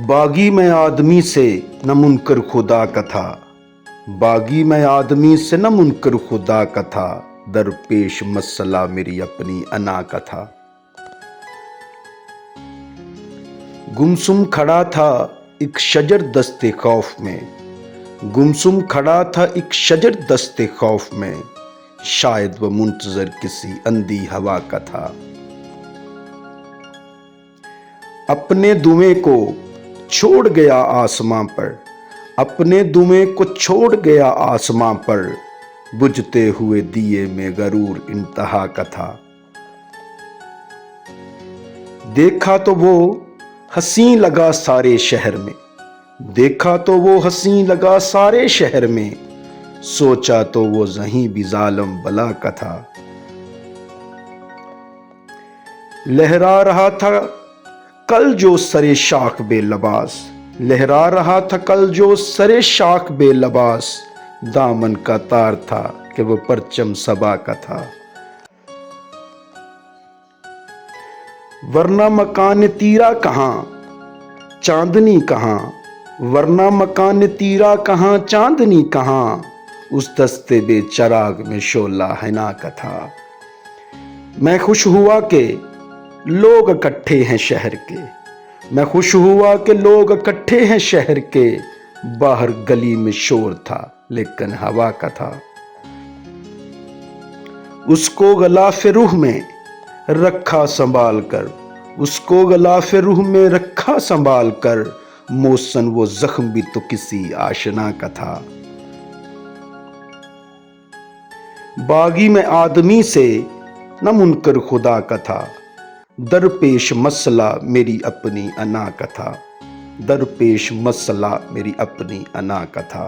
बागी मैं आदमी से न मुनकर खुदा का था, बागी मैं आदमी से न मुनकर खुदा का था, दरपेश मसला मेरी अपनी अना का था। गुमसुम खड़ा था एक शजर दस्ते खौफ में, गुमसुम खड़ा था एक शजर दस्ते खौफ में, शायद वह मुंतजर किसी अंधी हवा का था। अपने दुमे को छोड़ गया आसमां पर, अपने दुमे को छोड़ गया आसमां पर, बुझते हुए दिए में गरूर इंतहा का था। देखा तो वो हंसी लगा सारे शहर में, देखा तो वो हंसी लगा सारे शहर में, सोचा तो वो जहीं भी जालिम बला का था। लहरा रहा था कल जो सरे शाख बेलबास, लहरा रहा था कल जो सरे शाख बेलबास, दामन का तार था कि वो परचम सबा का था। वरना मकान तीरा कहाँ चांदनी कहाँ, वरना मकान तीरा कहाँ चांदनी कहाँ, उस दस्ते बेचराग में शोला हिना का था। मैं खुश हुआ कि लोग इकट्ठे हैं शहर के, मैं खुश हुआ कि लोग इकट्ठे हैं शहर के, बाहर गली में शोर था लेकिन हवा का था। उसको गलाफे रूह में रखा संभाल कर, उसको गलाफे रूह में रखा संभाल कर, मौसन वो जख्म भी तो किसी आशना का था। बागी में आदमी से न मुनकर खुदा का था, दरपेश मसला मेरी अपनी अना का था, दरपेश मसला मेरी अपनी अना का था।